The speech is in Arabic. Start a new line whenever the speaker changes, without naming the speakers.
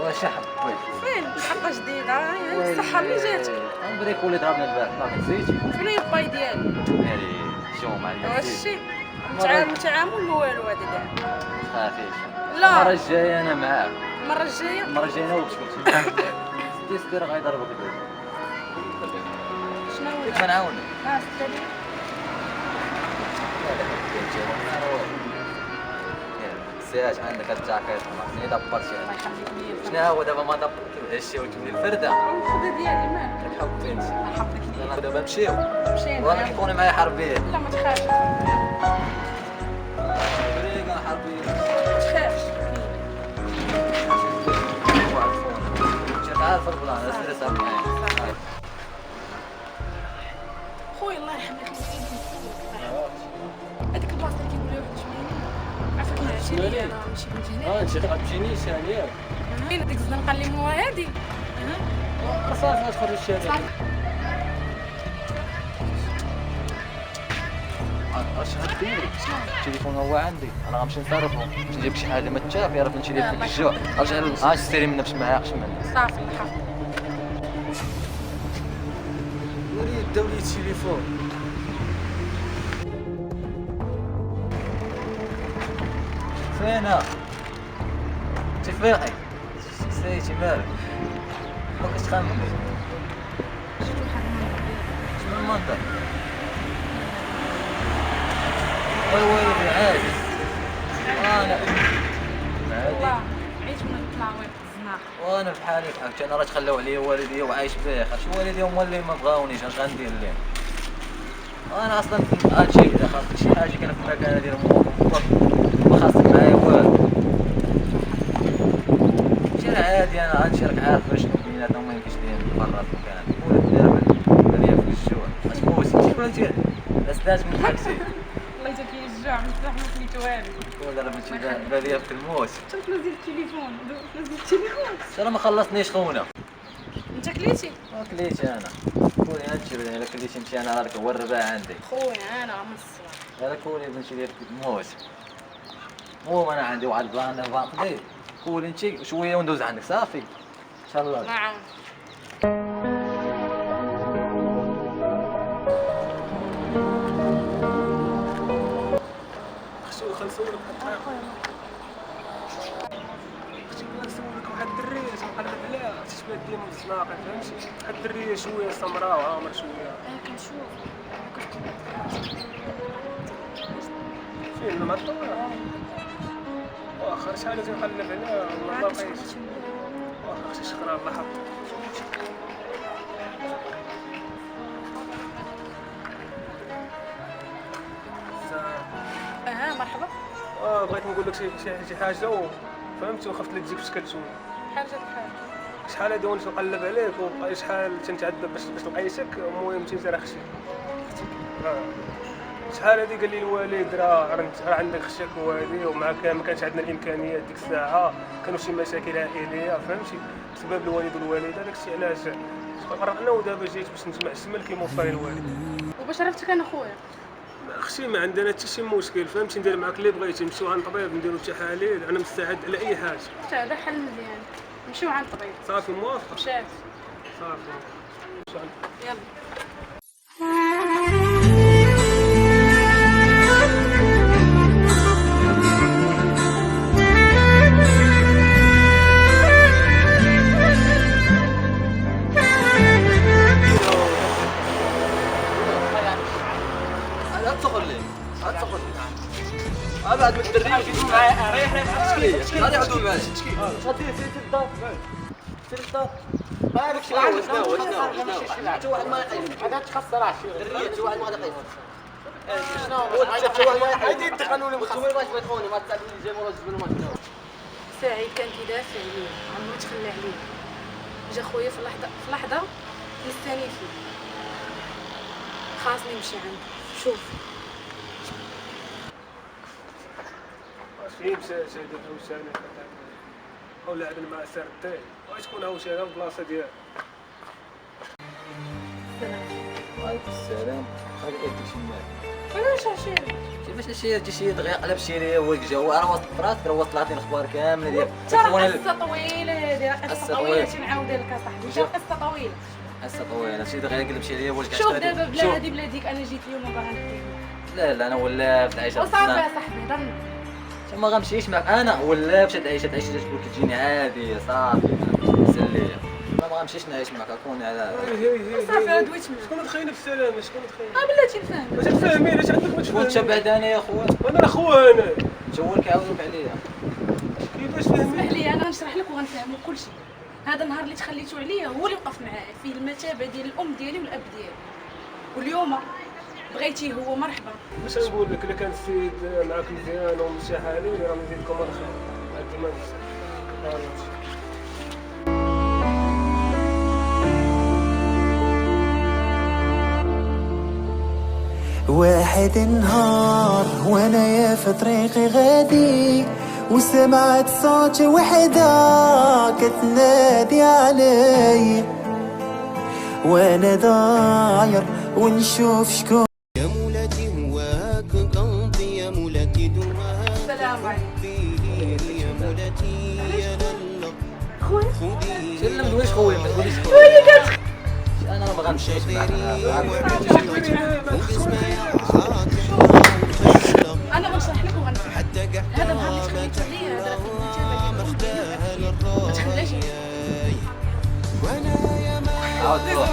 واش حبيت؟
فين محطة جديدة الصحة اللي جاتك.
بريكولي ضربنا البارح باقي نسيتي.
فين هي الباي ديالي؟
هادي شوم عليا
واش الشي متعامل مو والو هذا كاع.
خافيش.
لا.
المرة الجاية أنا معاك.
المرة الجاية
أنا وقت قلتي. دير غيضربك الباب.
شنو هو؟
كيف نعاونك؟
ستة
ساعات عندك الجاكيت ما دبرتي.
الله يخليك ليا.
شنو هو دابا ما دبرت الشيء وتبني الفردة.
الخدة ديالي مالك؟
كتحب انت.
مرحبا بك.
انا دابا نمشيو.
مشينا.
وانا كيكون معايا حربيه.
لا ما تخافش.
فريقة حربيه.
ما تخافش.
شنو عارف البلان اسير صار معايا.
خويا الله يرحمك هذيك البلاصه اللي كيقولوا واحد شمالي عافاك نعشي انا ماشي كنت هنا
انت غتمشيني ثانيه
فين ديك الزنقه اللي موا هادي
صافي تخرج الشارع
اش غديري؟ التليفون هو عندي انا غنمشي نصرفو نجيب شي حاجه ما تشاف يعرف نمشي ليه في الجوع رجع اشتري منه باش ما يعقش مني
صافي الحق
وليد داو لي التليفون
فينا تفيقي سيتي مالك ما كتخمم شنو المنظر ويلي عادي انا
والله عيت من الطلاويط الزناقه
وانا بحالي بحالك انا راه تخلاو عليا والدي وعايش بخير شي والدي هما اللي ما بغاونيش اش غندير ليه انا اصلا هادشي اذا خاصني شي حاجه كان في المكان ديال ما خاصني معايا والو شي عادي انا هادشي راك عارف باش بيناتنا ما يمكنش ليا برا المكان ولد دابا بليا في الجوع اشموسي شكون انت لسناش من التاكسي
الله يجاك الجوع مستح ما كليت والو
ولا راه ماشي بليا في الموت
شنو فلوس ديال التليفون فلوس ديال التليفون
انا ما خلصنيش خونا
انت كليتي
ما كليت انا كوني هادشي الا كليتي انت انا راك هو الرباع عندي
خويا انا من الصغر
هذا كولي بنتي لي الموت المهم انا عندي واحد البلان قدير كولي انت شويه وندوز عندك صافي ان شاء الله
نعم
خصو نسولك واحد الدريه تنقلب عليها تشبه ديما الزناقه فهمتي واحد الدريه شويه سمراء وعامر شويه
كنشوف
فين المطور واخا شحال تنقلب عليها ما باقيش واخا خصني شكرا الله حفظك
مرحبا
بغيت نقول لك شي حاجه فهمتي وخفت لك تجيك في شكل شويه
بحال جات بحال
شحال هادي وانا تنقلب عليك وبقى شحال تنتعذب باش نقيسك المهم تمشي راه خشيك شحال هادي قال لي الوالد راه عندك خشاك وهادي ومع ما كانش عندنا الامكانيات ديك الساعه كانوا شي مشاكل عائليه فهمتي بسبب الوالد والوالده داكشي علاش قررنا ودابا جيت باش نسمع الشمال كيما وصل الوالد
وباش عرفتك انا خويا
اختي ما عندنا حتى شي مشكل فهمتي ندير معاك اللي بغيتي نمشيو عند طبيب نديرو التحاليل انا مستعد على اي حاجه
حتى هذا حل مزيان نمشيو عند الطبيب
صافي موافقه
مشات
صافي
يلا
ابعد من الدريه ريح هذا عدو معايا غادي سير الدار سير الدار هذاك شنو حتى واحد ما يقيم هذا تخسر الدريه حتى واحد ما غادي يقيم شنو حتى واحد ما يقيم هادي القانون مخسر باش بتخوني ما تعطيني زي مورا الجبل وما شنو
سعيد كان كيدافع عليا عمرو تخلى عليا جا خويا في لحظه نستاني فيه خاصني نمشي عنده شوف
فين سيدي عاوتاني ولا عندنا مع سردين وغتكون عاوتاني البلاصه ديالها
السلام
وعليكم السلام خليك تمشي معايا
علاش عشيري؟
كيفاش شي دغيا قلب شي ليا هو الجو راه وسط فرات راه هو طلعت لي الاخبار كامله ديال
ترى قصه طويله هذه، قصه طويله تنعاودها لك اصاحبي،
شوف.
قصه طويله.
قصه طويله شي دغيا قلب شي ليا هو الكاش
شوف دابا بلا هادي بلا ديك انا جيت اليوم باغا ندير
لا لا انا ولافت عايشه
وصافي يا صاحبي هضرنا.
ما غنمشيش معك انا ولافت هاد العيشه تقول كتجيني عادي صافي سلي ما غنمشيش نعيش معك اكون على
صافي راه دويت منك.
شكون دخينا في السلامه شكون دخينا
بلاتي نفهم.
ما تفهمين اش عندك ما
وانت
تفهمين
بعد انا يا خويا
انا خويا انا
انت هو اللي كيعاونوك عليا
كيفاش
اسمح
فهمين
لي انا غنشرح لك وغنفهمك كلشي. هذا النهار اللي تخليتو عليا هو اللي وقف معايا في المتابع ديال الام ديالي والاب ديالي، واليوم بغيتيه هو مرحبا.
باش نقول لك الا كان السيد معاك مزيان ومشى حالي راه نزيدكم على خير عاد ما نمشي
واحد نهار وانا يا في طريقي غادي وسمعت صوت وحدة كتنادي علي وانا داير ونشوف شكون
يا مولاتي هواك قلبي يا مولاتي دواك
السلام عليكم.
يا مولاتي يا لالا
خويا
خذي
سير ما تقوليش خويا ما تقوليش خويا انا ما بغنمشيش معاك
انا غنشرح لك وغنفهم. هذا النهار اللي تخليتو عليا هذا راه في المتابع ديال الام ديالي والاب ديالي، ما تخلاش
عاود روح